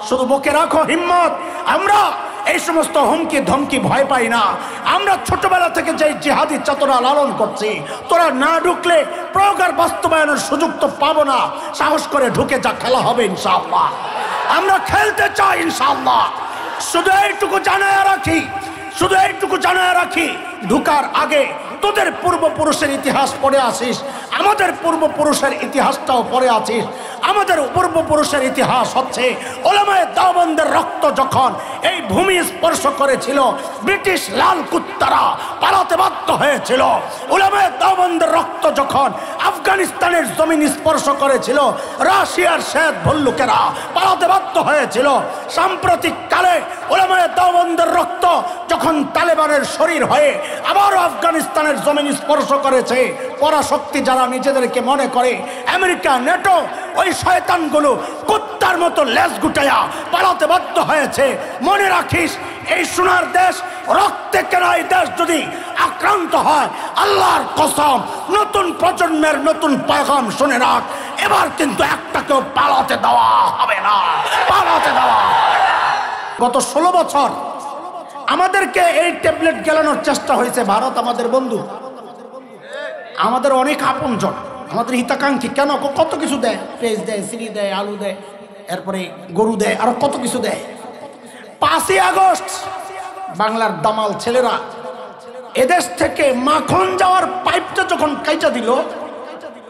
শুধু বুকে রাখো হিম্মত। আমরা এই সমস্ত হুমকি ধমকি ভয় পাই না। আমরা ছোটবেলা থেকে যে জিহাদি চেতনা লালন করছি, তোরা না ঢুকলে প্রকার বাস্তবায়নের সুযোগ তো পাবো না। সাহস করে ঢুকে যা, খেলা হবে ইনশাআল্লাহ। আমরা খেলতে চাই ইনশাআল্লাহ। শুধু এইটুকু জানায় রাখি, ঢুকার আগে তোদের পূর্বপুরুষের ইতিহাস পড়ে আসিস, আমাদের পূর্বপুরুষের ইতিহাসটাও পড়ে আছিস। আমাদের পূর্বপুরুষের ইতিহাস হচ্ছে ওলামায়ে দেওবন্দের রক্ত যখন এই ভূমি স্পর্শ করেছিল, ব্রিটিশ লাল কুত্তারা পালাতে বাধ্য হয়েছিল। ওলামায়ে দেওবন্দের রক্ত যখন আফগানিস্তানের জমিন স্পর্শ করেছিল, রাশিয়ার শ্বেত ভল্লুকেরা পালাতে বাধ্য হয়েছিল। সাম্প্রতিক কালে ওলামায়ে দেওবন্দের রক্ত যখন তালেবানের শরীর হয়ে আবারও আফগানিস্তানের জমিন স্পর্শ করেছে, পরাশক্তি যারা নিজেদেরকে মনে করে, আমেরিকা, নেটো, ওই শয়তানগুলো কুত্তার মতো লেজ গুটাইয়া পালাতে বাধ্য হয়েছে। মনে রাখিস, এই সোনার দেশ, রক্তে কেনা এই দেশ যদি আক্রান্ত হয়, আল্লাহর কসম, নতুন প্রজন্মের নতুন পয়গাম শুনে রাখ, এবার কিন্তু একটাকেও পালাতে দেওয়া হবে না, পালাতে দেওয়া। গত 16 বছর আমাদেরকে এই ট্যাবলেট গেলানোর চেষ্টা হয়েছে। ভারত আমাদের বন্ধু, আমাদের অনেক আপনজন, আমাদের হিতাকাঙ্ক্ষী। কেন? কত কিছু দেয়, পেঁয়াজ দেয়, চিনি দেয়, আলু দেয়, এরপরে গরু দেয়, আরো কত কিছু দেয়। 5ই আগস্ট বাংলার দামাল ছেলেরা এদেশ থেকে মাখন যাওয়ার পাইপটা যখন কাইটা দিল,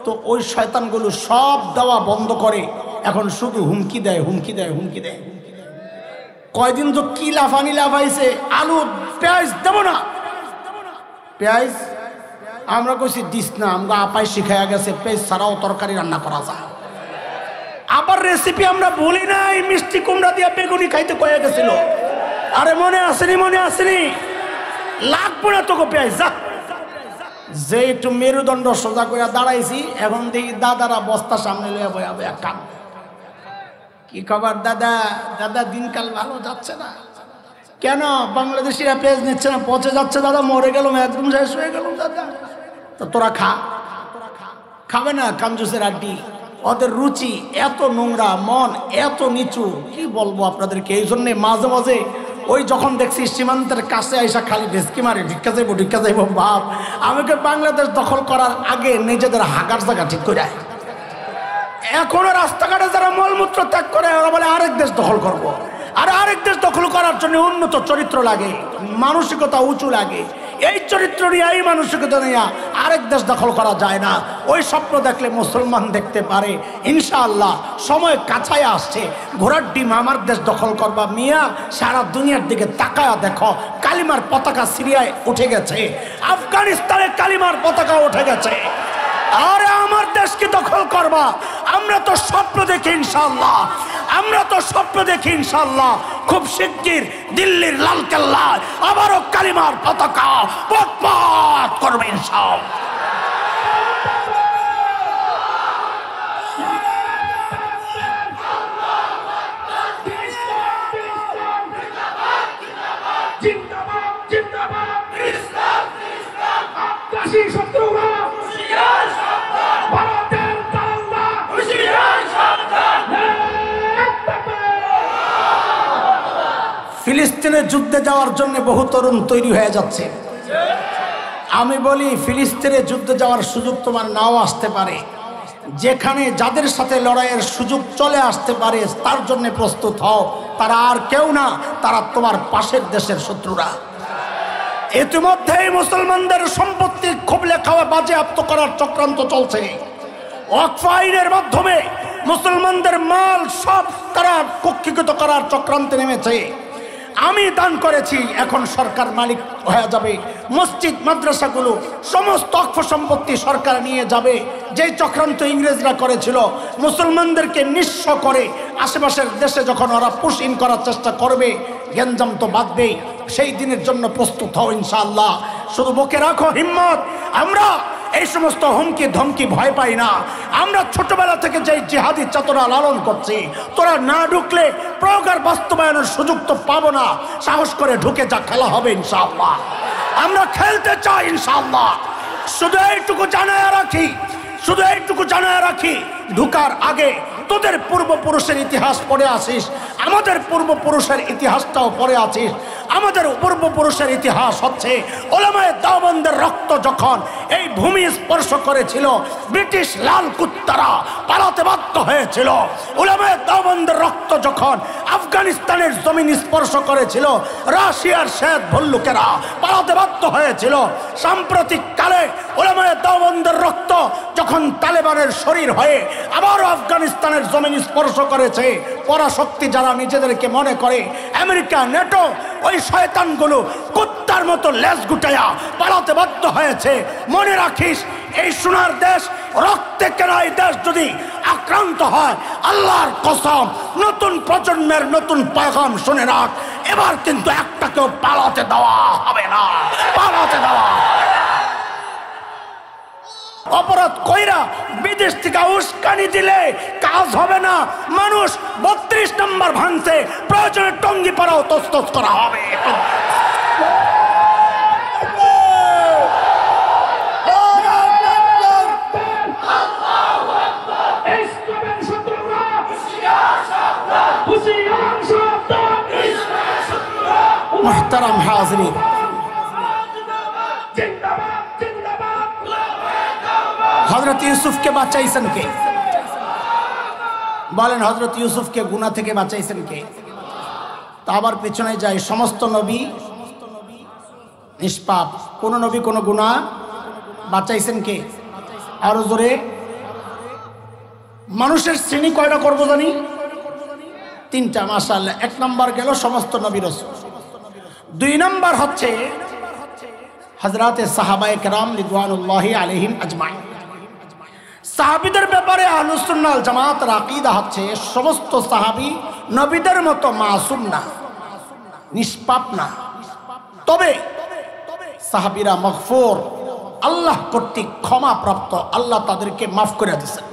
তো ওই শয়তানগুলো সব দেওয়া বন্ধ করে এখন শুধু হুমকি দেয়। কয়দিন তো কি লাফানি লাফাইছে, আলু পেঁয়াজ দেব না, পেঁয়াজ আমরা কইছি দিস না, আমরা আপাই শিখাইয়া গেছে পেঁয়াজ ছাড়াও তরকারি রান্না করা যায়। আবার রেসিপি আমরা বলি নাই, মিষ্টি কুমড়া দিয়া বেগুনি খাইতে কয়ে গেছিল। আরে মনে আসেনি, লাগবো না তোকে পেঁয়াজ, যা। যে একটু মেরুদণ্ড সোজা করে দাঁড়াইছি, এখন দেখি দাদারা বস্তা সামনে লইয়া বয়া কান। কি খবর দাদা? দাদা দিনকাল ভালো যাচ্ছে না কেন? বাংলাদেশিরা পেঁয়াজ নিচ্ছে না, পচে যাচ্ছে দাদা, মরে গেলাম, একদম শেষ হয়ে গেলাম দাদা। তো তোরা খাবে না? কাঞ্জুসের আড্ডি। ওদের রুচি এত নোংরা, মন এত নিচু, কি বলবো আপনাদেরকে। এই জন্যে মাঝে মাঝে ওই যখন দেখছি সীমান্তের কাছে আইসা খালি ভেসকি মারে, ঢিক্কা যাইব বাপ। আমাকে বাংলাদেশ দখল করার আগে নিজেদের হাগার জায়গা ঠিক করে, এখনো রাস্তাঘাটে যারা মলমূত্র ত্যাগ করে, ওরা বলে আরেক দেশ দখল করব। আর আরেক দেশ দখল করার জন্য উন্নত চরিত্র লাগে, মানসিকতা উঁচু লাগে। এই চরিত্র নিয়ে, এই মানসিকতা নিয়ে আরেক দেশ দখল করা যায় না। ওই স্বপ্ন দেখলে মুসলমান দেখতে পারে। ইনশাআল্লাহ সময় কাছায় আসছে, ঘোড়ার ডিম আমার দেশ দখল করবা মিয়া। সারা দুনিয়ার দিকে তাকায়া দেখো, কালিমার পতাকা সিরিয়ায় উঠে গেছে, আফগানিস্তানে কালিমার পতাকা উঠে গেছে। আরে আমার দেশকে দখল করবা? আমরা তো স্বপ্ন দেখি ইনশাআল্লাহ, খুব শিগগির দিল্লির লালকেল্লায় আবারও কালিমার পতাকা পথ করবে ইনশাআল্লাহ। ফিলিস্তিনের যুদ্ধে যাওয়ার জন্য বহু তরুণ তৈরি হয়ে যাচ্ছে। আমি বলি, ফিলিস্তিনের যুদ্ধে যাওয়ার সুযোগ তোমার নাও আসতে পারে। যেখানে যাদের সাথে লড়াইয়ের সুযোগ চলে আসতে পারে, তার জন্য প্রস্তুত হও। তারা আর কেউ না, তারা তোমার পাশের দেশের শত্রুরা। ইতিমধ্যেই মুসলমানদের সম্পত্তি খুবলে খাওয়া বাজেয়াপ্ত করার চক্রান্ত চলছে। ওয়াকফ আইনের মাধ্যমে মুসলমানদের মাল সব তারা কক্ষিগত করার চক্রান্তে নেমেছে। আমি দান করেছি, এখন সরকার মালিক হয়ে যাবে। মসজিদ মাদ্রাসাগুলো সমস্ত অক্ষ সম্পত্তি সরকার নিয়ে যাবে। যেই চক্রান্ত ইংরেজরা করেছিল, মুসলমানদেরকে নিঃস্ব করে আশেপাশের দেশে যখন ওরা পুশ ইন করার চেষ্টা করবে, গেঞ্জাম তো বাঁধবেই। সেই দিনের জন্য প্রস্তুত হও ইনশাআল্লাহ। শুধু বুকে রাখো হিম্মত। আমরা এই সমস্ত হুমকি ধমকি ভয় পাই না। আমরা ছোটবেলা থেকে যে জিহাদি চেতনা লালন করছি, তোরা না ঢুকলে প্রকার বাস্তবায়নের সুযোগ তো পাবো না। সাহস করে ঢুকে যা, খেলা হবে ইনশাআল্লাহ। আমরা খেলতে চাই ইনশাআল্লাহ। শুধু এইটুকু জানায় রাখি, ঢুকার আগে তোদের পূর্বপুরুষের ইতিহাস পড়ে আসিস, আমাদের পূর্বপুরুষের ইতিহাসটাও পড়ে আছিস। আমাদের পূর্বপুরুষের ইতিহাস হচ্ছে উলামায়ে দেওবন্দের রক্ত যখন এই ভূমি স্পর্শ করেছিল, ব্রিটিশ লাল কুত্তারা পালাতে বাধ্য হয়েছিল। উলামায়ে দেওবন্দের রক্ত যখন আফগানিস্তানের জমিন স্পর্শ করেছিল, রাশিয়ার শ্বেত ভল্লুকেরা পালাতে বাধ্য হয়েছিল। সাম্প্রতিক কালে উলামায়ে দেওবন্দের রক্ত যখন তালেবানের শরীর হয়ে আবারও আফগানিস্তানের জমিন স্পর্শ করেছে, পরাশক্তি যারা নিজেদেরকে মনে করে, আমেরিকা, নেটো, ওই শয়তানগুলো কুত্তার মতো লেজ গুটাইয়া পালাতে বাধ্য হয়েছে। মনে রাখিস, এই সোনার দেশ, রক্তে কেনা এই দেশ যদি আক্রান্ত হয়, আল্লাহর কসম, নতুন প্রজন্মের নতুন পয়গাম শুনে রাখ, এবার কিন্তু একটাকেও পালাতে দেওয়া হবে না, পালাতে দেওয়া। অপরাধ কইরা বিদেশ থেকে উস্কানি দিলে কাজ হবে না। মানুষ 32 নম্বর ভাঙছে, প্রয়োজনে টঙ্গি পাড়াও তসতস করা হবে। মুহতারাম হাজরিন, হযরত ইউসুফকে বাঁচাইছেন কে? বলেন, হযরত ইউসুফকে গুনাহ থেকে বাঁচাইছেন কে? তা আবার পেছনে যাই, সমস্ত নবী নিষ্পাপ, কোন নবী কোন গুনাহ বাঁচাইছেন কে? আরো জোরে। মানুষের শ্রেণী কয়টা করবো জানি? 3টা, মাশাআল্লাহ। 1 নম্বর গেল সমস্ত নবী রাসূল। 2 নম্বর হচ্ছে হযরতে সাহাবায়ে কেরাম রিদওয়ানুল্লাহি আলাইহিম আজমাইন। সাহাবীদের ব্যাপারে আহলুস সুন্নাহ ওয়াল জামাতের আকীদা হচ্ছে সমস্ত সাহাবী নবীদের মতো মাসুম না, নিষ্পাপ না। তবে সাহাবীরা মাগফুর, আল্লাহ কর্তৃক ক্ষমা প্রাপ্ত, আল্লাহ তাদেরকে মাফ করে দিয়েছেন।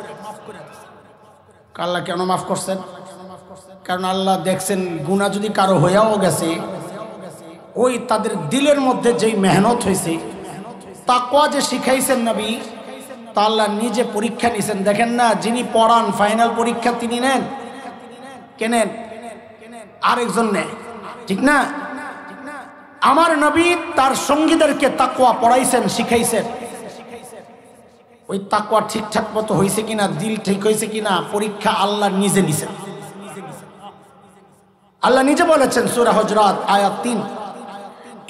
আল্লাহ কেন মাফ করছেন? কারণ আল্লাহ দেখছেন গুনাহ যদি কারো হয়েও গেছে, ওই তাদের দিলের মধ্যে যেই মেহনত হয়েছে, তাকওয়া যে শিখাইছেন নবী, তা আল্লাহ নিজে পরীক্ষা নিছেন। দেখেন না, যিনি পড়ান ফাইনাল পরীক্ষা তিনি নেন, কেনেন আরেকজন নেয়, ঠিক না? আমার নবী তার সঙ্গীদেরকে তাকওয়া পড়াইছেন, শিখাইছেন। ওই তাকওয়া ঠিকঠাক মতো হয়েছে কিনা, দিল ঠিক হয়েছে কিনা, পরীক্ষা আল্লাহ নিজে নিছেন। আল্লাহ নিজে বলেছেন সূরা হুজরাত আয়াত 3,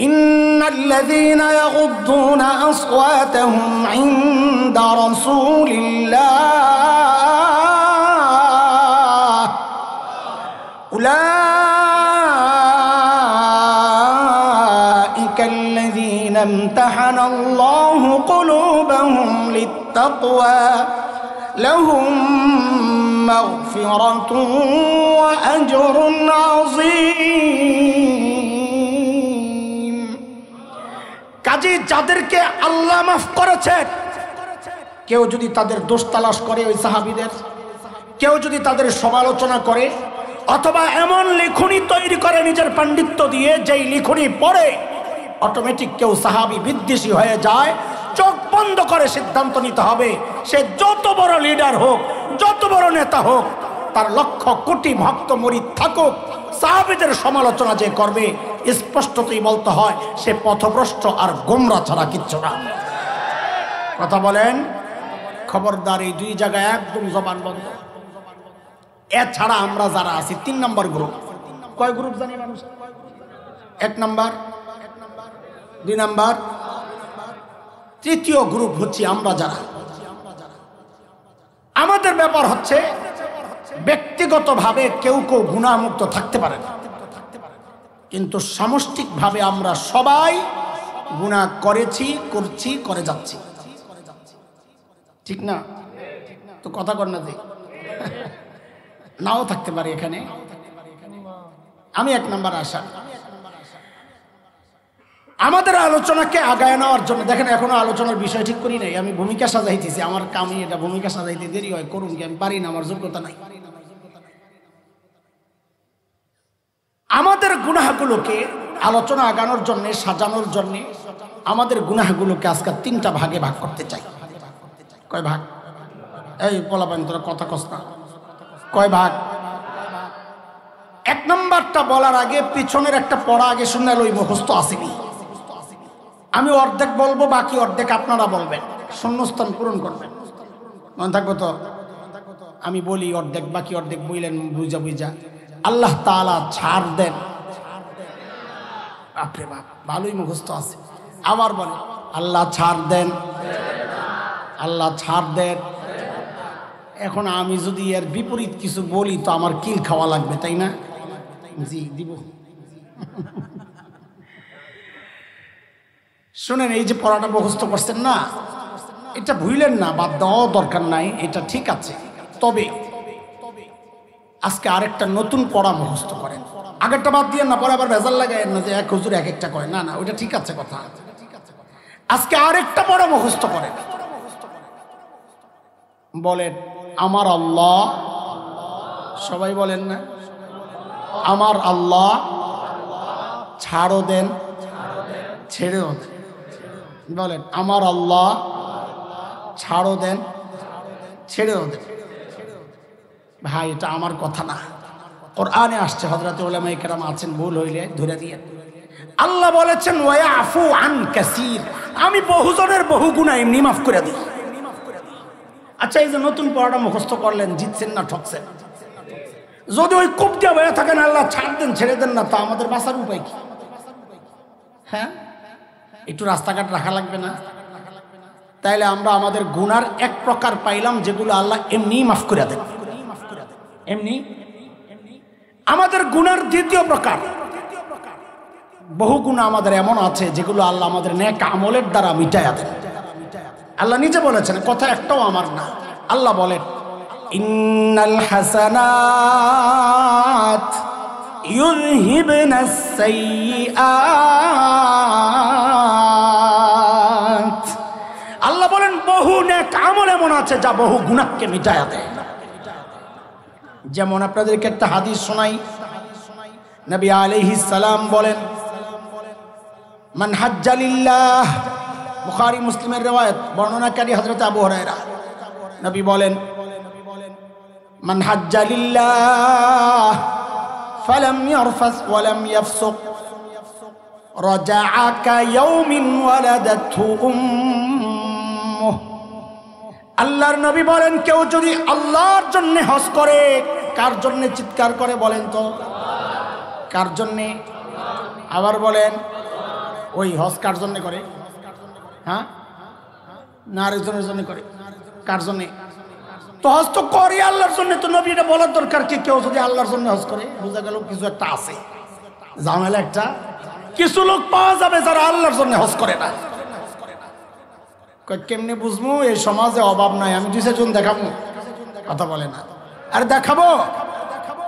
ইন্নাল্লাযীনা ইয়াগুদ্দুনা আসওয়াতাহুম ইনদা রাসূলিল্লাহ উলাইকাল্লাযীনা ইমতাহানাল্লাহু কুলুবাহুম লিত্তাকওয়া লাহুম মাগফিরাতুন ওয়া আজরুন আযীম। কাজী যাদেরকে আল্লাহ মাফ করেছেন, কেউ যদি তাদের দোষ তালাশ করে, ওই সাহাবীদের, কেউ যদি তাদের সমালোচনা করে, অথবা এমন লিখনি তৈরি করে নিজের পাণ্ডিত্য দিয়ে, যেই লিখনি পড়ে অটোমেটিক কেউ সাহাবী বিদ্বেষী হয়ে যায়, চোখ বন্ধ করে সিদ্ধান্ত নিতে হবে, সে যত বড় লিডার হোক, যত বড় নেতা হোক, তার লক্ষ কোটি ভক্ত মুরিদ থাকুক, সাহাবীদের সমালোচনা যে করবে, স্পষ্টতই বলতে হয় সে পথভ্রষ্ট আর গোমরা ছাড়া কিচ্ছু না। কথা বলেন, খবরদার, এই 2 জায়গায় একদম জবান বন্ধ। এছাড়া আমরা যারা আছি 3 নম্বর গ্রুপ। কয় গ্রুপ জানি মানুষ? 1 নম্বর, 2 নম্বর, 3য় গ্রুপ হচ্ছে আমরা যারা। আমাদের ব্যাপার হচ্ছে ব্যক্তিগতভাবে কেউ কেউ গুনাহমুক্ত থাকতে পারে না, কিন্তু সামষ্টিকভাবে আমরা সবাই গুনাহ করেছি, করছি, করে যাচ্ছি, ঠিক না? তো কথা কর না যে নাও থাকতে পারে এখানে। আমি 1 নম্বর আশা আমাদের আলোচনাকে আগায় নেওয়ার জন্য। দেখেন, এখনো আলোচনার বিষয় ঠিক করি নাই, আমি ভূমিকা সাজাইতেছি। আমার কামই এটা, ভূমিকা সাজাইতে দেরি হয়, করুন কি, আমি পারি না, আমার যোগ্যতা নাই। আমাদের গুনাহগুলোকে আলোচনা আগানোর জন্য, সাজানোর জন্য আমাদের গুনাহগুলোকে আজকে 3টা ভাগে ভাগ করতে চাই। কয় ভাগ? এই পোলাপান, তোরা কথা কস না। কয় ভাগ? এক নম্বরটা বলার আগে পিছনের একটা পড়া আগে শুনে ওই মুখস্থ আসেনি। আমি অর্ধেক বলবো, বাকি অর্ধেক আপনারা বলবেন, শূন্যস্থান পূরণ করবেন। মনে থাকবো তো? আমি বলি অর্ধেক, বাকি অর্ধেক বললেন বুঝা বুঝা। আল্লাহ তাআলা ছাড় দেন। বাপরে বাপ, ভালোই মুখস্থ আছে। আবার বলে আল্লাহ ছাড় দেন, আল্লাহ ছাড় দেন। এখন আমি যদি এর বিপরীত কিছু বলি তো আমার কিল খাওয়া লাগবে, তাই না? জি দিব। শুনেন, এই যে পড়াটা মুখস্থ করছেন না, এটা ভুলেন না, বাদ দেওয়াও দরকার নাই, এটা ঠিক আছে। তবে আজকে আরেকটা নতুন পড়া মুখস্থ করেন। আগেরটা বাদ দিয়ে না, পরে আবার ভেজাল লাগায়েন না যে এক হুজুর এক একটা কয়। না না, ওইটা ঠিক আছে কথা। আজকে আরেকটা পড়া মুখস্থ করেন। বলেন আমার আল্লাহ, সবাই বলেন না, আমার আল্লাহ ছাড়ও দেন ছেড়েও দেন। বলেন আমার আল্লাহ ছাড়ও দেন ছেড়েও দেন। ভাই এটা আমার কথা না, কোরআনে আসছে। হযরত উলামায়ে কেরাম আছেন, ভুল হইলে ধরে দিয়ে। আল্লাহ বলেছেন ওয়ায়াফু আন কাসীর, আমি বহুজনের বহু গুনাহ এমনি মাফ করে দিই। আচ্ছা, এই যে নতুন পড়াটা মুখস্থ করলেন, জিতছেন না ঠকছেন? যদি ওই কূপ দিয়ে বয়ে থাকেন আল্লাহ ছাড় দেন ছেড়ে দেন না, তা আমাদের বাঁচার উপায় কি? হ্যাঁ, একটু রাস্তাঘাট রাখা লাগবে না? তাইলে আমরা আমাদের গুনার এক প্রকার পাইলাম যেগুলো আল্লাহ এমনি মাফ করে দেন, এমনি। আমাদের গুনার দ্বিতীয় প্রকার, বহু গুনাহ আমাদের এমন আছে যেগুলো আল্লাহ আমাদের নেক আমলের দ্বারা মিটায়া দেন। আল্লাহ নিজে বলেছেন, কথা একটাও আমার না। আল্লাহ বলেন ইন্নাল হাসানাত ইউযহিবনাস সাইয়্যাত। আল্লাহ বলেন বহু নেক আমল এমন আছে যা বহু গুনাহকে মিটায়া দেয়। যেমন আপনাদেরকে একটা হাদিস শোনাই। নবী আলাইহিস সালাম বলেন মান হাজ্জা লিল্লাহ, বুখারী মুসলিমের riwayat, বর্ণনাকারী হযরত আবু হুরায়রা। নবী বলেন মান হাজ্জা লিল্লাহ ফালাম ইয়ারফাস ওয়ালাম ইয়াফসুক রাজাআ কায়াউমিন ওয়ালাদাতহু উম্মুহ। আল্লাহর নবী বলেন কেউ যদি আল্লাহর জন্য হজ করে, কার জন্য চিৎকার করে বলেন তো? কার জন্য? আবার বলেন, ওই হজ কার জন্য করে? হ্যাঁ না, আরেকজনের জন্য করে। কার জন্য? তো হজ তো করে আল্লাহর জন্য। তো নবী এটা বলার দরকার কি? কেউ যদি আল্লাহর জন্য হজ করে, বোঝা গেল কিছু একটা আছে, ঝামেলা একটা। কিছু লোক পাওয়া যাবে যারা আল্লাহর জন্য হজ করে না। কেমনে বুঝবো? এই সমাজে অভাব নাই, আমি 2 জন দেখাবো। কথা বলে না। আর দেখাবো,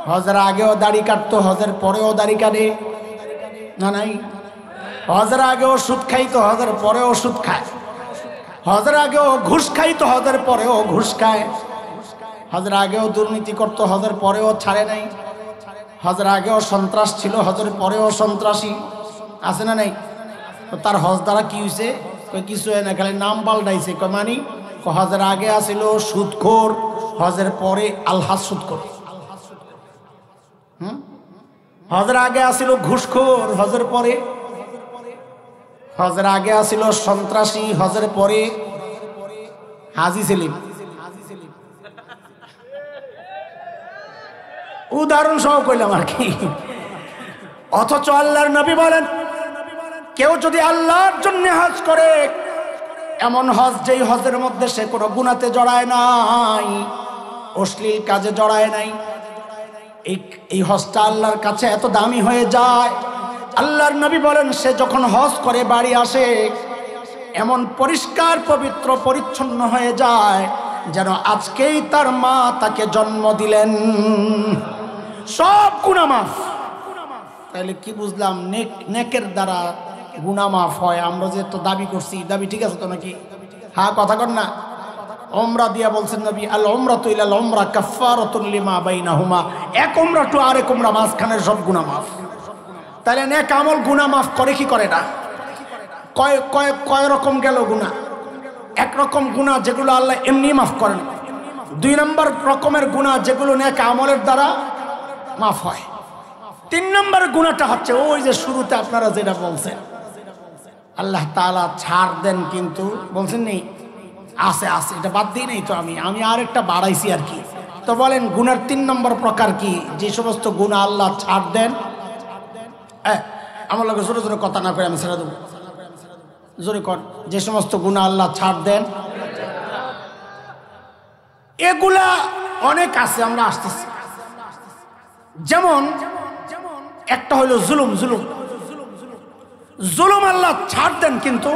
হজের আগেও দাড়ি কাটতো, হজের পরেও দাড়ি কাটে না? নাই। হজের আগেও সুদ খাইতো, হজের পরেও সুদ খায়। হজের আগেও ঘুষ খাইতো, হজের পরেও ঘুষ খায়। হজের আগেও দুর্নীতি করতো, হজের পরেও ছাড়ে নাই। হজের আগেও সন্ত্রাস ছিল, হজের পরেও সন্ত্রাসী আছে না নাই? তো তার হজ দ্বারা কি হয়েছে? কিছু হয় না, খালি নাম পাল্টাইছে। মানি হজের আগে আসিল সুদখোর, হজের পরে আলহাজ সুদখোর। হজের আগে আসিল ঘুষখোর, হজের পরে। হজের আগে আসিল সন্ত্রাসী, হজের পরে হাজি সেলিম। উদাহরণ সহ কইলাম আর কি। অথচ আল্লাহর নবী বলেন কেউ যদি আল্লাহর জন্য হজ করে, এমন হজ যেই হজের মধ্যে সে কোনো গুনাতে জড়ায় নাই, অশ্লীল কাজে জড়ায় নাই, এই হজটা আল্লাহর কাছে এত দামি হয়ে যায়। আল্লাহর নবী বলেন সে যখন হজ করে বাড়ি আসে এমন পরিষ্কার পবিত্র পরিচ্ছন্ন হয়ে যায় যেন আজকেই তার মা তাকে জন্ম দিলেন। সব গুনাহ মাফ। তাহলে কি বুঝলাম? নেকের দ্বারা গুনাহ মাফ হয়। আমরা যে তো দাবি করছি, দাবি ঠিক আছে তো নাকি? হ্যাঁ কথা কর না। ওমরা দিয়া বলছেন নবী আল উমরাতু ইলাল উমরা কাফফারাতুন লিমা বাইনাহুমা। এক উমরা টু আরেক উমরা মাঝখানের সব গুনাহ মাফ। তাহলে নেক আমল গুনাহ মাফ করে কি করে না? কয় রকম গেল গুনাহ? এক রকম গুনাহ যেগুলো আল্লাহ এমনি মাফ করেন। 2 নম্বর রকমের গুনাহ যেগুলো নেক আমলের দ্বারা মাফ হয়। 3 নম্বর গুনাহটা হচ্ছে ওই যে শুরুতে আপনারা যেটা বলছেন, আল্লাহ তাআলা ছাড় দেন কিন্তু বলছেন নেই আছে আছে, এটা বাদ দিই নাই তো আমি আরেকটা বাড়াইছি আর কি। তো বলেন গুনার 3 নম্বর প্রকার কি? যে সমস্ত গুনাহ আল্লাহ ছাড় দেন। আমার লোকের জোরে জোরে কথা না করে আমি ছেড়ে দেবো, জোরে কর। যে সমস্ত গুনাহ আল্লাহ ছাড় দেন, এগুলা অনেক আছে, আমরা আসতেছি। যেমন একটা হলো জুলুম। জুলুম জুলুম আল্লাহ ছাড় দেন কিন্তু,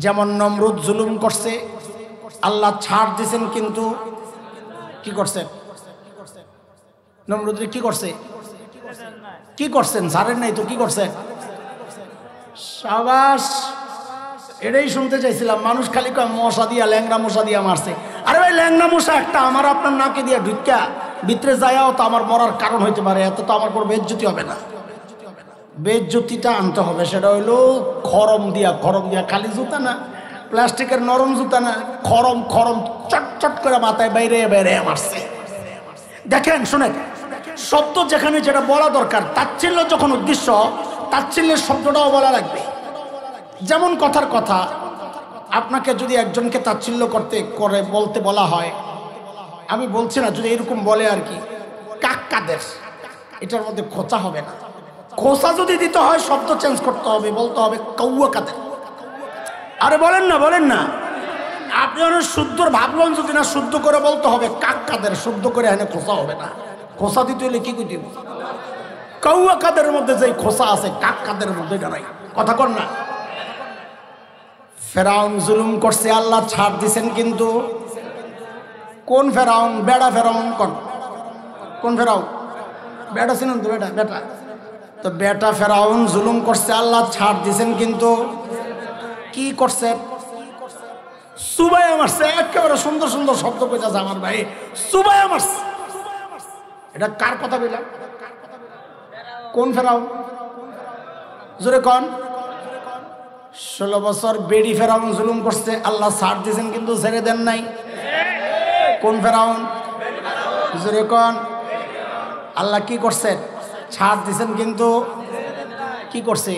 যেমন নমরুদ জুলুম করছে, আল্লাহ ছাড় দিয়েছেন কিন্তু কি করছেন? নমরুদ কি করছে? কি করছেন? ছাড়েন নাই তো কি করছেন? সাবাস, এটাই শুনতে চাইছিলাম। মানুষ খালি কয় মশা দিয়া, ল্যাংরা মশা দিয়া মারছে। আরে ভাই, ল্যাংরা মশা একটা আমার আপনার নাকে দিয়া ঢুকা ভিতরে যায়াও তো আমার মরার কারণ হইতে পারে, এত তো আমার কোনো বেজ্জতি হবে না। বেজ্জতিটা আনতে হবে, সেটা হইলো খরম দিয়া। খরম দিয়া খালি জুতা না, প্লাস্টিকের নরম জুতা না, খরম খরম চটচট করে মাথায় বাইরে বাইরে মারছে। দেখেন শুনেন, শব্দ যেখানে যেটা বলা দরকার, তাচ্ছিল্য যখন উদ্দেশ্য, তাচ্ছিল্যের শব্দটাও বলা লাগবে। যেমন কথার কথা, আপনাকে যদি একজনকে তাচ্ছিল্য বলতে বলা হয়, আমি বলছি না, যদি এরকম বলে আর কি, কাক্কাদের, এটার মধ্যে খোঁচা হবে না। খোঁচা যদি দিতে হয় শব্দ চেঞ্জ করতে হবে, বলতে হবে কৌয়া কাদের। আরে বলেন না, বলেন না, আপনি অনেক শুদ্ধর ভাবলেন, যদি না শুদ্ধ করে বলতে হবে কাক্কাদের, শুদ্ধ করে এনে খোঁচা হবে না। খোঁচা দিতে হলে কি কইতে হবে? কৌয়া কাদের মধ্যে যে খোঁচা আছে, কাক্কাদের মধ্যে এটা নাই। কথা কর না। ফেরাউন জুলুম করছে, আল্লাহ ছাড় দিছেন কিন্তু। কোন ফেরাউন? বেড়া ফেরাউন। কোন ফেরাউন? বেটা ছিলেন তো, বেটা বেটা তো বেটা ফেরাউন জুলুম করছে, আল্লাহ ছাড় দিছেন কিন্তু। কি করছে? সুবাইয়া মারছে। একেবারে সুন্দর সুন্দর শব্দ কইতাছে আমার ভাই, সুবাইয়া মারছে। এটা কার কথা বললাম? কোন ফেরাউন? জোরে কন। 16 বছর বেড়ি ফেরাউন জুলুম করছে, আল্লাহ ছাড় দিয়েছেন কিন্তু ছেড়ে দেন নাই। কোন ফেরাউন? জোরে কন। আল্লাহ কি করছেন? ছাড় দিয়েছেন কিন্তু কি করছে?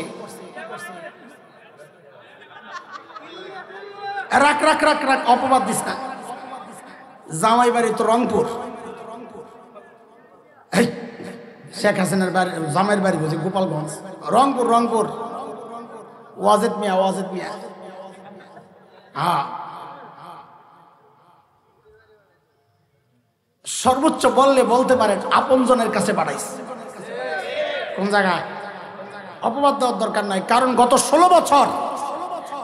রাখ রাখ রাখ রাখ, অপবাদ দিস না। জামাই বাড়ি তো রংপুর। শেখ হাসিনার বাড়ি, জামাইয়ের বাড়ি বলছি গোপালগঞ্জ। রংপুর, রংপুর। ওয়াজেদ মিয়া, ওয়াজেদ মিয়া। হ্যাঁ, সর্বোচ্চ বললে বলতে পারেন আপনজনের কাছে পাঠাইছে। কোন জায়গায়? অপবাদ দেওয়ার দরকার নাই, কারণ গত 16 বছর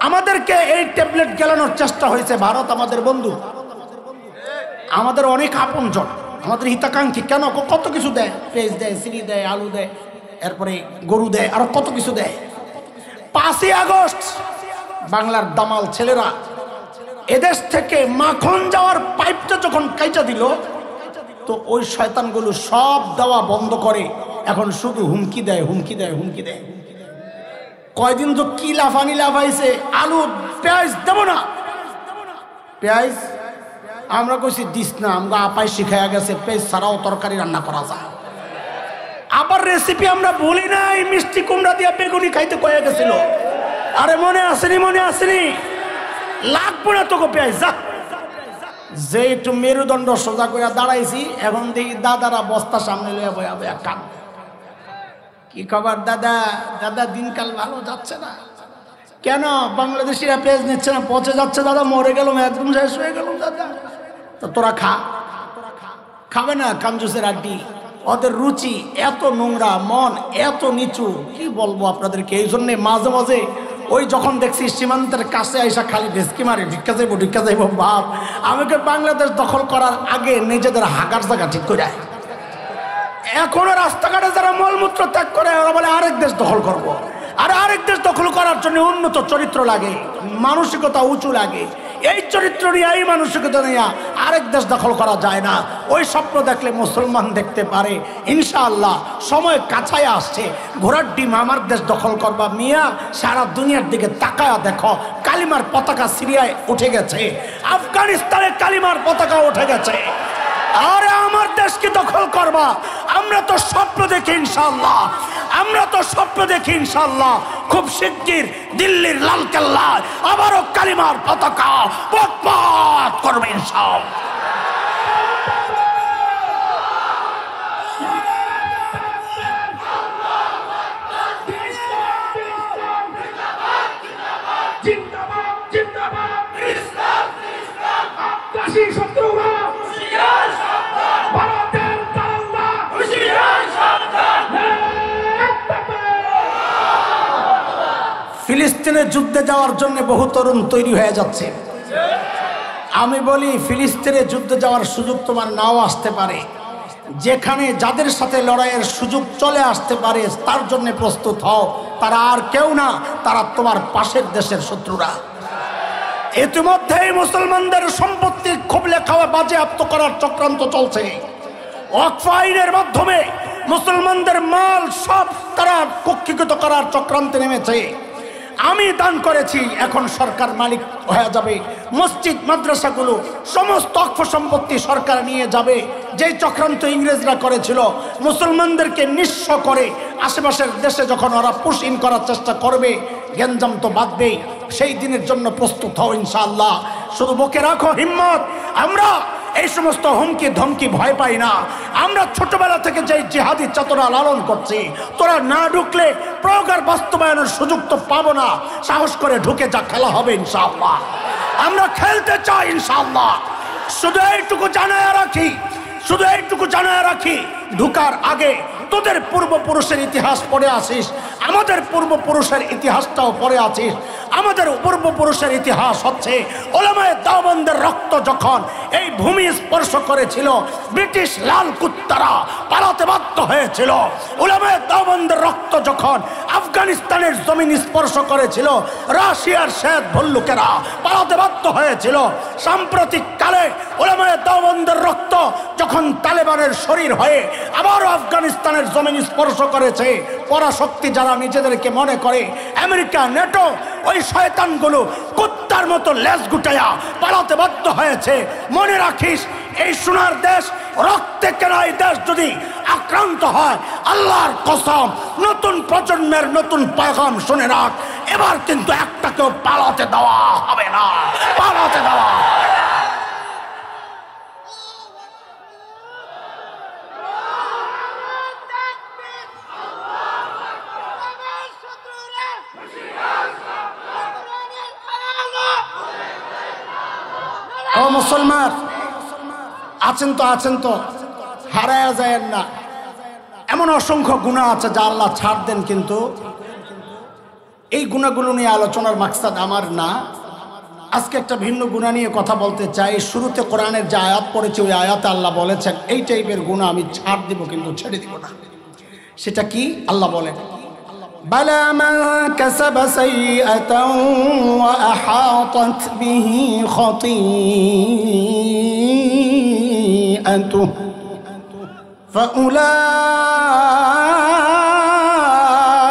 আমাদেরকে এই ট্যাবলেট গেলানোর চেষ্টা হয়েছে। ভারত আমাদের বন্ধু, আমাদের অনেক আপনজন, আমাদের হিতাকাঙ্ক্ষী। কেন? কত কিছু দেয়, পেঁয়াজ দেয়, চিনি দেয়, আলু দেয়, এরপরে গরু দেয়, আরো কত কিছু দেয়। 5ই আগস্ট বাংলার দামাল ছেলেরা এদেশ থেকে মাখন যাওয়ার পাইপটা যখন কাইটা দিল, তো ওই শয়তানগুলো সব দেওয়া বন্ধ করে এখন শুধু হুমকি দেয়, হুমকি দেয়, হুমকি দেয়। কয়দিন তো কি লাফানি লাফাইছে, আলু পেঁয়াজ দেব না। পেঁয়াজ আমরা কইছি দিস না, আমরা আপাই শিখাইয়া গেছে পেঁয়াজ ছাড়াও তরকারি রান্না করা যায়। আবার রেসিপি আমরা বলি নাই, মিষ্টি কুমড়া দিয়ে বেগুনি খাইতে কয়ে গেছিল। আরে মনে আসেনি, মনে আসেনি? লাগবো না তোকে পেঁয়াজ, যা। যে একটু মেরুদণ্ড সোজা করে দাঁড়াইছি, এখন দেখি দাদারা বস্তা সামনে লইয়া বয়া বয়া কান। কি খবর দাদা? দাদা দিনকাল ভালো যাচ্ছে না কেন? বাংলাদেশিরা পেঁয়াজ নিচ্ছে না, পচে যাচ্ছে দাদা, মরে গেল, একদম শেষ হয়ে গেল দাদা। তো তোরা খা। খাবে না? কাঞ্জুসের আড্ডি। ওদের রুচি এত নোংরা, মন এত নিচু, কি বলবো আপনাদেরকে। এই জন্যে মাঝে মাঝে ওই যখন দেখছি সীমান্তের কাছে আইসা খালি ঢেসকি মারে, ঢিক্কা যাইব, ঢিক্কা যাইব। বাপ, আমাকে বাংলাদেশ দখল করার আগে নিজেদের হাগার জায়গা ঠিক করে। এখনো রাস্তাঘাটে যারা মলমূত্র ত্যাগ করে, ওরা বলে আরেক দেশ দখল করব। আর আরেক দেশ দখল করার জন্য উন্নত চরিত্র লাগে, মানসিকতা উঁচু লাগে। এই চরিত্র নিয়ে, এই মানসিকতা নিয়ে আরেক দেশ দখল করা যায় না। ওই স্বপ্ন দেখলে মুসলমান দেখতে পারে। ইনশাআল্লাহ সময় কাছায় আসছে, ঘোড়ার ডিম আমার দেশ দখল করবা। মিয়া, সারা দুনিয়ার দিকে তাকায়া দেখো, কাল কালিমার পতাকা সিরিয়ায় উঠে গেছে, আফগানিস্তানে কালিমার পতাকা উঠে গেছে। আরে আমার দেশকে দখল করবা? আমরা তো স্বপ্ন দেখি ইনশাআল্লাহ, আমরা তো স্বপ্ন দেখি ইনশাআল্লাহ খুব শিগগির দিল্লির লালকেল্লায় আবারও কালিমার পতাকা পথ করবে ইনশাআল্লাহ। ফিলিস্তিনের যুদ্ধে যাওয়ার জন্য বহু তরুণ তৈরি হয়ে যাচ্ছে। আমি বলি ফিলিস্তিনে যুদ্ধে যাওয়ার সুযোগ তোমার নাও আসতে পারে। যেখানে যাদের সাথে লড়াইয়ের সুযোগ চলে আসতে পারে তার জন্য প্রস্তুত হও। তারা আর কেউ না, তারা তোমার পাশের দেশের শত্রুরা। ইতিমধ্যেই মুসলমানদের সম্পত্তি খুবলে খাওয়া বাজেয়াপ্ত করার চক্রান্ত চলছে। ওয়াকফ আইনের মাধ্যমে মুসলমানদের মাল সব তারা কক্ষিগত করার চক্রান্তে নেমেছে। আমি দান করেছি, এখন সরকার মালিক হয়ে যাবে। মসজিদ মাদ্রাসাগুলো সমস্ত ওয়াকফ সম্পত্তি সরকার নিয়ে যাবে। যেই চক্রান্ত ইংরেজরা করেছিল মুসলমানদেরকে নিঃস্ব করে আশেপাশের দেশে যখন ওরা পুশিং করার চেষ্টা করবে, গ্যাঞ্জাম তো বাঁধবেই। সেই দিনের জন্য প্রস্তুত হও ইনশাআল্লাহ। শুধু বুকে রাখো হিম্মত। আমরা এই সমস্ত হুমকি ধমকি ভয় পাই না। আমরা ছোটবেলা থেকে যে জিহাদি চেতনা লালন করছি, তোরা না ঢুকলে প্রয়োগের বাস্তবায়নের সুযোগ তো পাবো না। সাহস করে ঢুকে যা, খেলা হবে ইনশাআল্লাহ। আমরা খেলতে চাই ইনশাআল্লাহ। শুধু এইটুকু জানায় রাখি, শুধু এইটুকু জানায় রাখি, ঢুকার আগে তোদের পূর্বপুরুষের ইতিহাস পড়ে আসিস, আমাদের পূর্বপুরুষের ইতিহাসটাও পড়ে আছিস। আমাদের পূর্বপুরুষের ইতিহাস হচ্ছে ওলামায়ে দেওবন্দের রক্ত যখন এই ভূমি স্পর্শ করেছিল, ব্রিটিশ লাল কুত্তারা পালাতে বাধ্য হয়েছিল। ওলামায়ে দেওবন্দের রক্ত যখন আফগানিস্তানের জমিন স্পর্শ করেছিল, রাশিয়ার শ্বেত ভল্লুকেরা পালাতে বাধ্য হয়েছিল। সাম্প্রতিক কালে ওলামায়ে দেওবন্দের রক্ত যখন তালেবানের শরীর হয়ে আবারও আফগানিস্তানের জমিন স্পর্শ করেছে, পরাশক্তি যারা নিজেদেরকে মনে করে, আমেরিকা, নেটো, ওই শয়তানগুলো কুত্তার মতো লেজ গুটাইয়া পালাতে বাধ্য হয়েছে। মনে রাখিস, এই সোনার দেশ, রক্তে কেনা এই দেশ যদি আক্রান্ত হয়, আল্লাহর কসম, নতুন প্রজন্মের নতুন পয়গাম শুনে রাখ, এবার কিন্তু একটাকেও পালাতে দেওয়া হবে না, পালাতে দেওয়া। ও মুসলমান, আছেন তো, আছেন তো, হারায়া যায় না। এমন অসংখ্য গুনাহ আছে যা আল্লাহ ছাড় দেন, কিন্তু এই গুনাহগুলো নিয়ে আলোচনার মাকসাদ আমার না। আজকে একটা ভিন্ন গুনাহ নিয়ে কথা বলতে চাই। শুরুতে কোরআনের যে আয়াত পড়েছে, ওই আয়াতে আল্লাহ বলেছেন এই টাইপের গুনাহ আমি ছাড় দিব, কিন্তু ছেড়ে দিব না। সেটা কি? আল্লাহ বলেন, بلى من كسب سيئة وأحاطت به خطيئته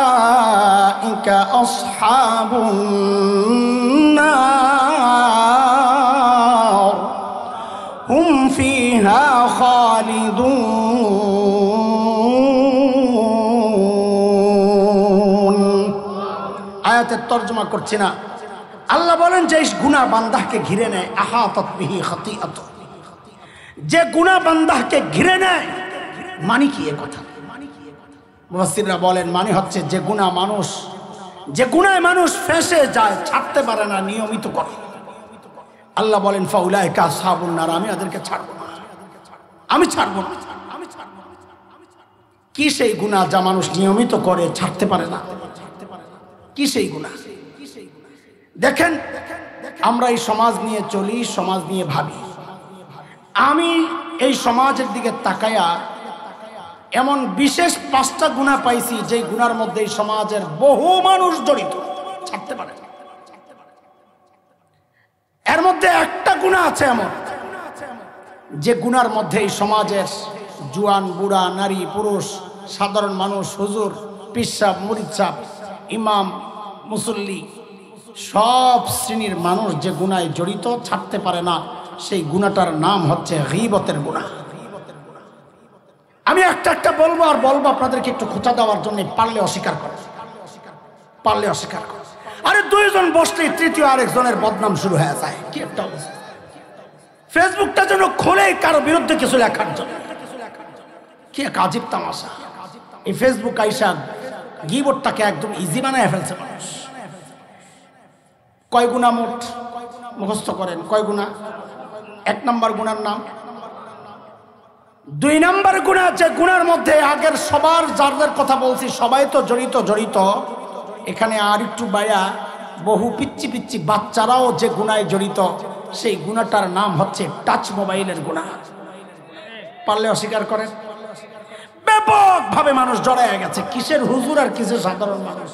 فأولئك أصحاب النار هم فيها خالدون। আয়াতের তর্জমা করছি না। আল্লাহ বলেন যে গুনাহ বান্দাকে ঘিরে নেয়, আহাতাত বিহি খাতিআতু, যে গুনাহ বান্দাকে ঘিরে নেয়, মানে কি এ কথা? মুফাসসিররা বলেন মানে হচ্ছে যে গুনাহ মানুষ, যে গুনায় মানুষ ফেঁসে যায়, ছাড়তে পারে না, নিয়মিত করে। আল্লাহ বলেন ফাউলাইকা আসহাবুন নার, আমি ওদেরকে ছাড়বো না, আমি ছাড়বো না। কি সেই গুনাহ যা মানুষ নিয়মিত করে, ছাড়তে পারে না? কি সেই গুনাহ? দেখেন, আমরা এই সমাজ নিয়ে চলি, সমাজ নিয়ে ভাবি। আমি এই সমাজের দিকে তাকায়া এমন বিশেষ 5টা গুনাহ পাইছি যে গুনার মধ্যে এই সমাজের বহু মানুষ জড়িত, ছাড়তে পারে না। এর মধ্যে একটা গুনাহ আছে এমন যে গুনার মধ্যে এই সমাজের জুয়ান, বুড়া, নারী, পুরুষ, সাধারণ মানুষ, হুজুর, পীর সাহেব, মুরিদ সাহেব, ইমাম, মুসল্লি, সব শ্রেণীর মানুষ যে গুনায় জড়িত ছাড়তে পারে না, সেই গুনাহটার নাম হচ্ছে গীবতের গুনাহ। আমি একটা বলবো আর বলবো আপনাদেরকে একটু খোঁচা দেওয়ার জন্য, পারলে অস্বীকার করে, পারলে অস্বীকার করে। আরে দুইজন বসলেই তৃতীয় আরেকজনের বদনাম শুরু হয়ে যায়। কি একটা অবস্থা! ফেসবুকটা যেন খোলে কারো বিরুদ্ধে কিছু লেখার জন্য। কি এক আজীব তামাশা! এই ফেসবুক আইসা গীবতটাকে একদম ইজি বানায় ফেলছে মানুষ। কয় গুনাহ মোট মুখস্থ করেন? কয় গুনাহ? 1 নম্বর গুনার নাম। 2 নম্বর গুনাহ, যে গুনার মধ্যে আগের সবার যাদের কথা বলছি সবাই তো জড়িত, এখানে আর একটু বায়া বহু পিচ্ছি বাচ্চারাও যে গুনায় জড়িত, সেই গুনাহটার নাম হচ্ছে টাচ মোবাইলের গুনাহ। পারলে অস্বীকার করেন? ব্যাপকভাবে মানুষ জড়ায় গেছে। কিসের হুজুর আর কিসের সাধারণ মানুষ,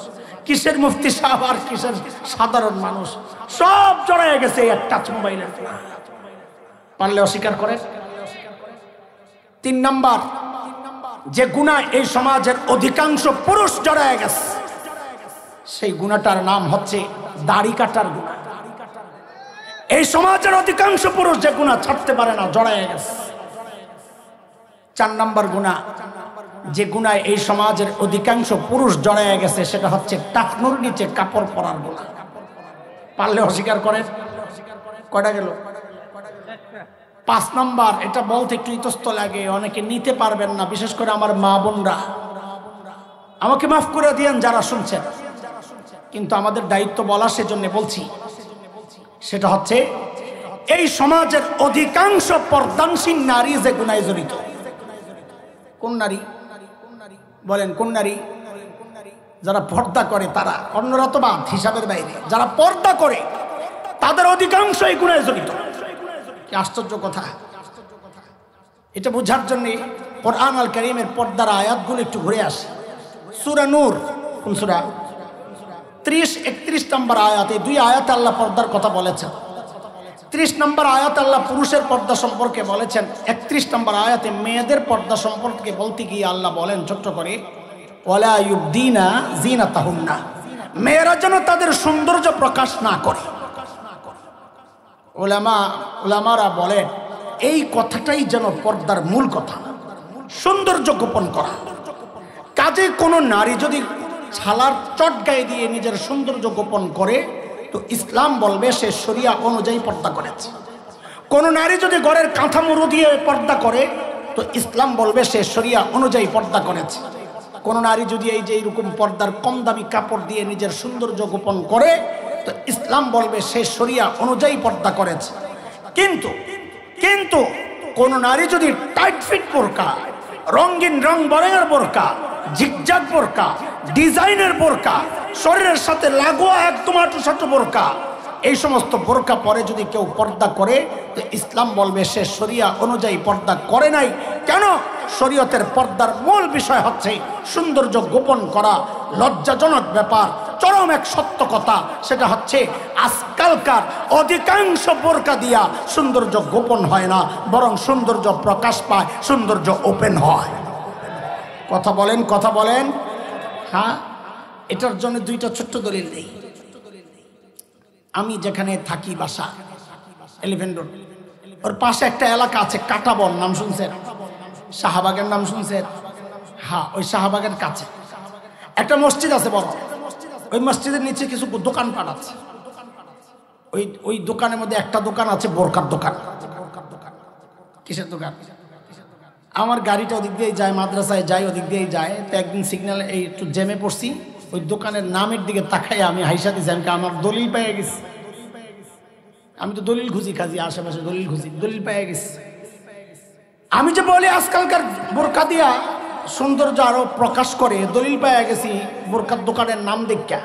কিসের মুফতি সাহেব আর কিসের সাধারণ মানুষ, সব জড়ায় গেছে এই টাচ মোবাইলের গুনাহ। পারলে অস্বীকার করেন? 3 নম্বর, যে গুনাহ এই সমাজের অধিকাংশ পুরুষ জড়ায় গেছে, সেই গুনাহটার নাম হচ্ছে দাড়ি কাটার গুনাহ। এই সমাজের অধিকাংশ পুরুষ যে গুনাহ ছাড়তে পারে না, জড়ায় গেছে। 4 নম্বর গুনাহ, যে গুনাহ এই সমাজের অধিকাংশ পুরুষ জড়ায় গেছে, সেটা হচ্ছে টাকনুর নিচে কাপড় পরার গুনাহ। পারলে অস্বীকার করেন? কয়টা গেল? 5 নম্বর, এটা বলতে একটু ইতস্ত লাগে, অনেকে নিতে পারবেন না, বিশেষ করে আমার মা বোনরা। আমাকে মাফ করে দিয়েন যারা শুনছেন, কিন্তু আমাদের দায়িত্ব বলা, সেজন্য বলছি। সেটা হচ্ছে এই সমাজের অধিকাংশ পর্দানসীন নারী যে গুনাহে জড়িত। কোন নারী বলেন? কোন নারী? যারা পর্দা করে তারা, অন্যরা তো বাদ, হিসাবের বাইরে। যারা পর্দা করে তাদের অধিকাংশ এই গুনাহে জড়িত। কি আশ্চর্য কথা! এটা বোঝার জন্য কোরআন আল কারীমের পর্দার আয়াতগুলো একটু ঘুরে আসে। সূরা নূর, কোন সূরা? 30-31 নম্বর আয়াত। এই 2 আয়াতে আল্লাহ পর্দার কথা বলেছেন। 30 নম্বর আয়াত আল্লাহ পুরুষের পর্দা সম্পর্কে বলেছেন। 31 নম্বর আয়াতে মেয়েদের পর্দা সম্পর্কে বলতে গিয়ে আল্লাহ বলেন ছোট্ট করে, ওয়ালা ইউবদিনা জিনাতাহুন্না, মেয়েরা যেন তাদের সৌন্দর্য প্রকাশ না করে। ওলামারা বলেন এই কথাটাই যেন পর্দার মূল কথা, সৌন্দর্য গোপন করা। কাজে কোনো নারী যদি ছালার চট গায়ে দিয়ে নিজের সৌন্দর্য গোপন করে, তো ইসলাম বলবে সে শরিয়া অনুযায়ী পর্দা করেছে। কোনো নারী যদি ঘরের কাঁথা মুড়ো দিয়ে পর্দা করে, তো ইসলাম বলবে সে শরিয়া অনুযায়ী পর্দা করেছে। কোনো নারী যদি এই যে এইরকম পর্দার কম দামি কাপড় দিয়ে নিজের সৌন্দর্য গোপন করে, তো ইসলাম বলবে সে শরিয়া অনুযায়ী পর্দা করেছে। কিন্তু কোন নারী যদি টাইট ফিট বোরকা, রঙিন রং বরঙের বোরকা, জিগজাগ বোরকা, ডিজাইনের বোরকা, শরীরের সাথে লাগোয়া একদম আঁটু বোরকা, এই সমস্ত বোরকা পরে যদি কেউ পর্দা করে, তো ইসলাম বলবে সে শরিয়া অনুযায়ী পর্দা করে নাই। কেন? শরীয়তের পর্দার মূল বিষয় হচ্ছে সৌন্দর্য গোপন করা। লজ্জাজনক ব্যাপার, চরম এক সত্য কথা, সেটা হচ্ছে আজকালকার অধিকাংশ বোরকা দিয়া সৌন্দর্য গোপন হয় না, বরং সৌন্দর্য প্রকাশ পায়, সৌন্দর্য ওপেন হয়। কথা বলেন। হ্যাঁ, এটার জন্য 2টা ছোট্ট দলিল নেই। আমি যেখানে থাকি, বাসা 11 রোড, ওর পাশে একটা এলাকা আছে কাটাবন, নাম শুনছেন? শাহবাগের নাম শুনছেন? হ্যাঁ, ওই শাহবাগের কাছে একটা মসজিদ আছে বড়। ওই মসজিদের নিচে কিছু দোকানপাট আছে। ওই দোকানের মধ্যে একটা দোকান আছে বোরকার দোকান। কিসের দোকান? আমার গাড়িটা ওদিক দিয়েই যায়, মাদ্রাসায় যাই ওদিক দিয়েই যায়। তো একদিন সিগন্যাল এই একটু জ্যামে পড়ছি, ওই দোকানের নামের দিকে তাকাই আমি হাইসা দিছি, আমি আমার দলিল পেয়ে গেছি। আমি তো দলিল খুঁজি, কাজী আশেপাশে দলিল পেয়ে গেছি। আমি যে বলি আজকালকার বোরকা দিয়া সৌন্দর্য আরো প্রকাশ করে, দলিল পেয়ে গেছি বোরকার দোকানের নাম দেখা।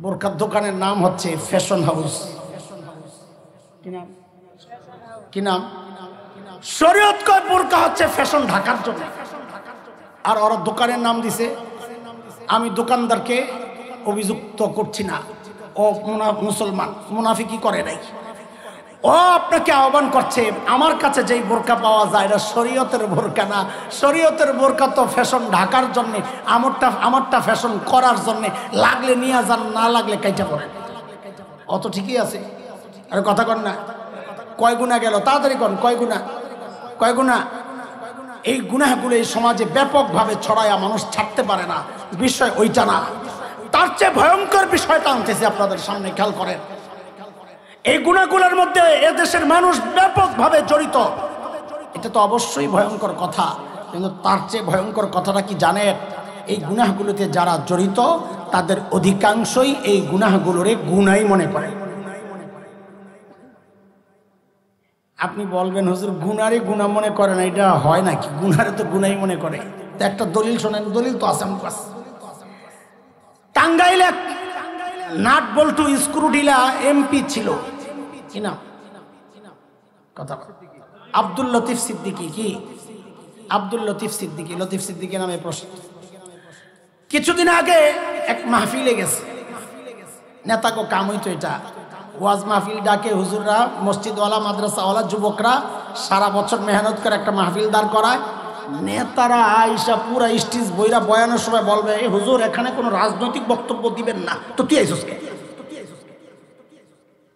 বোরকার দোকানের নাম হচ্ছে ফ্যাশন হাউস। কি নাম? শরীয়ত কয় বোরকা হচ্ছে ফ্যাশন ঢাকার জন্য, আর ওরা দোকানের নাম দিছে। আমি দোকানদারকে অভিযুক্ত করছি না, ও মুসলমান, মুনাফিকি করে নাই। ও আপনাকে আহ্বান করছে, আমার কাছে যেই বোরকা পাওয়া যায় এটা শরীয়তের বোরকা না। শরীয়তের বোরকা তো ফ্যাশন ঢাকার জন্যে, আমারটা ফ্যাশন করার জন্যে। লাগলে নিয়ে যান, না লাগলে কাইটা পড়েন। অত ঠিকই আছে। আর কথা কন না, কয় গুণা গেল তাড়াতাড়ি কন, কয় গুণা, কয় গুণা। এই গুনাহগুলো এই সমাজে ব্যাপকভাবে ছড়ায়া মানুষ ছাড়তে পারে না। বিষয় ওইটা না, তার চেয়ে ভয়ঙ্কর বিষয়টা আনতেছে আপনাদের সামনে, খেয়াল করেন। এই গুনাহগুলোর মধ্যে এদেশের মানুষ ব্যাপকভাবে জড়িত, এটা তো অবশ্যই ভয়ঙ্কর কথা, কিন্তু তার চেয়ে ভয়ঙ্কর কথাটা কি জানেন? এই গুনাহগুলোতে যারা জড়িত তাদের অধিকাংশই এই গুনাহগুলোরে গুনাই মনে করে। আপনি বলবেন হুজুর গুনারে গুনাহ মনে করে না, এটা হয় নাকি? গুনারে তো গুনাই মনে করে। তো একটা দলিল শোনেন, দলিল তো আছে আমার কাছে। টাঙ্গাইলে নাট বল্টু স্ক্রু ঢিলা এমপি ছিল, কি নাম কথা, আব্দুল লতিফ সিদ্দিকী। কি আব্দুল লতিফ সিদ্দিকী? লতিফ সিদ্দিকী নামে প্রশ্ন। কিছুদিন আগে এক মাহফিলে গেছে, নেতাকে কাম হইতো এটা, ওয়াজ মাহফিল ডাকে হুজুররা, মসজিদওয়ালা, মাদ্রাসাওয়ালা, যুবকরা সারা বছর মেহনত করে একটা মাহফিল দাঁড় করায়। নেতারা আইসা পুরা স্টেজ বইরা বয়ানের সময় বলবে, এই হুজুর এখানে কোনো রাজনৈতিক বক্তব্য দিবেন না। তো তুই আইসস কে?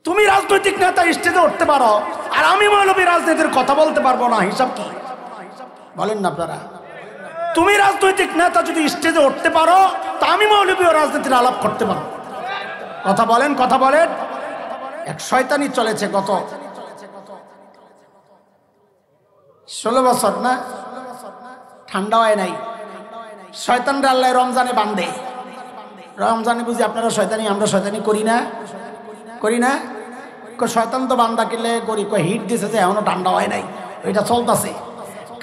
তুমি রাজনৈতিক নেতা, স্টেজে উঠতে পারো, আর আমি মৌলবী রাজনীতির কথা বলতে পারবো না, হিসাব কি? বলেন না আপনারা। তুমি রাজনৈতিক নেতা যদি স্টেজে উঠতে পারো, তা আমি মৌলবী ও রাজনীতির আলাপ করতে পারবো। কথা বলেন, কথা বলেন। এক শয়তানি চলেছে গত 16 বছর না, ঠান্ডা হয় নাই। শয়তানরা আল্লাহ রমজানে বান্ধে। রমজানে বুঝি আপনারা শয়তানি, আমরা শয়তানি করি না, করি না? শয়তান তো বান্দা কিনলে করি, হিট দিছে যে এখনো ঠান্ডা হয় নাই, এটা চলতেছে।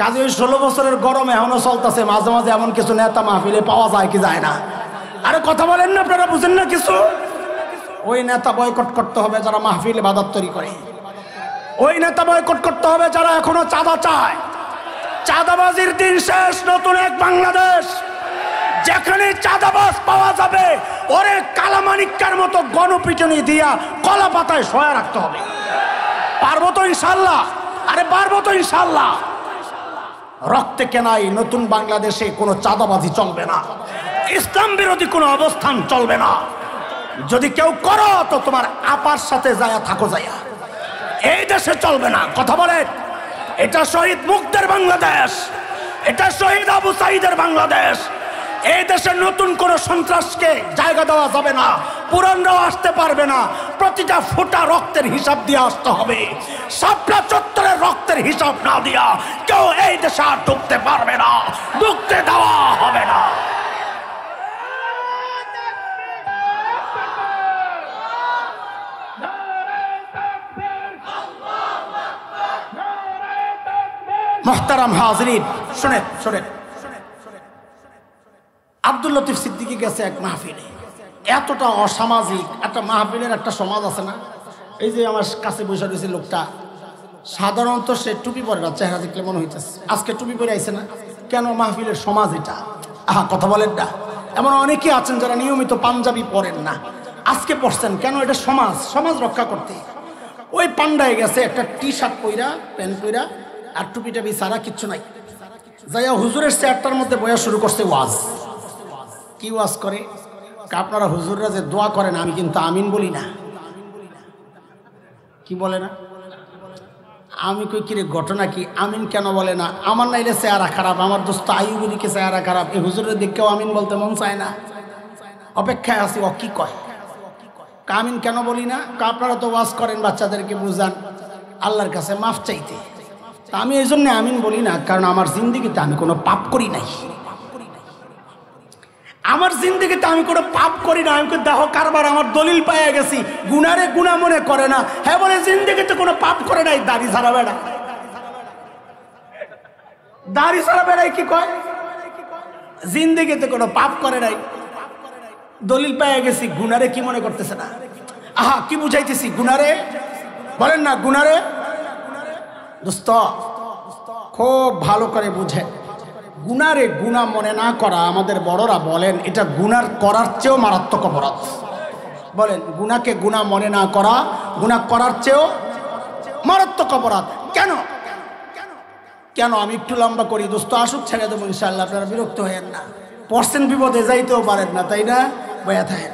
কাজে ওই 16 বছরের গরম এখনো চলতেছে। মাঝে মাঝে এমন কিছু নেতা মাহফিলে পাওয়া যায় কি যায় না? আরে কথা বলেন না আপনারা, বুঝেন না কিছু? ওই নেতা বয়কট করতে হবে যারা মাহফিলে বাধার তৈরি করে। ওই নেতা বয়কট করতে হবে যারা এখনো চাঁদা চায়। চাঁদাবাজির দিন শেষ, নতুন এক বাংলাদেশ, যেখানে চাঁদাবাজ পাওয়া যাবে ওরে কালামানিক্কার মতো গণপিটুনি দিয়া কলা পাতায় শোয়া রাখতে হবে। পারবো তো ইনশাল্লাহ? আরে পারবো তো ইনশাল্লাহ। রক্তে কেনাই নতুন বাংলাদেশে কোনো চাঁদাবাজি চলবে না, ইসলাম বিরোধী কোনো অবস্থান চলবে না। যদি কেউ করো তো তোমার আপার সাথে যায়া থাকো, যায়া এই দেশে চলবে না। কথা বলে, এটা শহীদ মুক্তের বাংলাদেশ, এটা শহীদ আবু সাইদের বাংলাদেশ। এই দেশে নতুন কোন সন্ত্রাসকে জায়গা দেওয়া যাবে না, পুরানরাও আসতে পারবে না। প্রতিটা ফোঁটা রক্তের হিসাব দিয়ে আসতে হবে। শাপলা চত্বরের রক্তের হিসাব না দিয়া কেউ এই দেশে আর ঢুকতে পারবে না, ঢুকতে দেওয়া হবে না। মোহতারাম হাজরিন, শুনেন শুনেন, আব্দুল লতিফ সিদ্দিকী গেছে এক মাহফিলে। এতটা অসামাজিক একটা মাহফিলের একটা সমাজ আছে না? এই যে আমার কাছে বসে রয়েছে লোকটা, সাধারণত সে টুপি পরে না, চেহারা দেখলে মনে হইতেছে আজকে টুপি পরে আইছে না। কেন? মাহফিলের সমাজ এটা। আহা, কথা বলেন না। এমন অনেকে আছেন যারা নিয়মিত পাঞ্জাবি পরেন না, আজকে পরছেন কেন? এটা সমাজ, সমাজ রক্ষা করতে। ওই পান্ডায় গেছে একটা টি শার্ট পইরা, প্যান্ট পইরা, আর টুপিটা বিছাড়া কিচ্ছু নাই। যাইয়া হুজুরের চেয়ারটার মধ্যে বয়া শুরু করছে ওয়াজ। কি ওয়াজ করে? আপনারা হুজুররা যে দোয়া করেন, আমি কিন্তু আমিন বলি না। কি বলে না? আমি কই কিরে ঘটনা কি? আমিন কেন বলে না? আমার নাইলে চেহারা খারাপ, আমার দোস্ত আইয়ুবীকে চেহারা খারাপ, এই হুজুরের দেখেও আমিন বলতে মন চায় না। অপেক্ষায় আছি ও কি কয়। আমিন কেন বলি না? আপনারা তো ওয়াজ করেন, বাচ্চাদেরকে বুঝান আল্লাহর কাছে মাফ চাইতে। আমি এই জন্য আমিন বলি না, কারণ আমার জিন্দিগিতে আমি কোনো পাপ করি নাই। আমার জিন্দিগিতে আমি কোনো পাপ করি না। আমি দেখো কারবার আমার দলিল পাইয়া গেছি, গুনারে গুণা মনে করে না। হ্যাঁ বলে জিন্দিগিতে কোনো পাপ করে নাই। দাড়ি ছাড়া বেড়া, দাড়ি ছাড়া বেড়াই কি কয়? জিন্দিগিতে কোনো পাপ করে নাই, দলিল পাইয়া গেছি। গুনারে কি মনে করতেছে না? আহা, কি বুঝাইতেছি? গুনারে বলেন না, গুনারে। দোস্ত খুব ভালো করে বুঝেন, গুনারে গুনাহ মনে না করা, আমাদের বড়রা বলেন এটা গুনার করার চেয়েও মারাত্মক অপরাধ। বলেন, গুনাহকে গুনাহ মনে না করা গুনাহ করার চেয়েও মারাত্মক অপরাধ। কেন কেন আমি একটু লম্বা করি, দোস্ত আসুক ছেড়ে দেবো ইনশাআল্লাহ, আপনারা বিরক্ত হয়েন না, পড়ছেন বিপদে যাইতেও পারেন না, তাই না? বয়া থাকেন।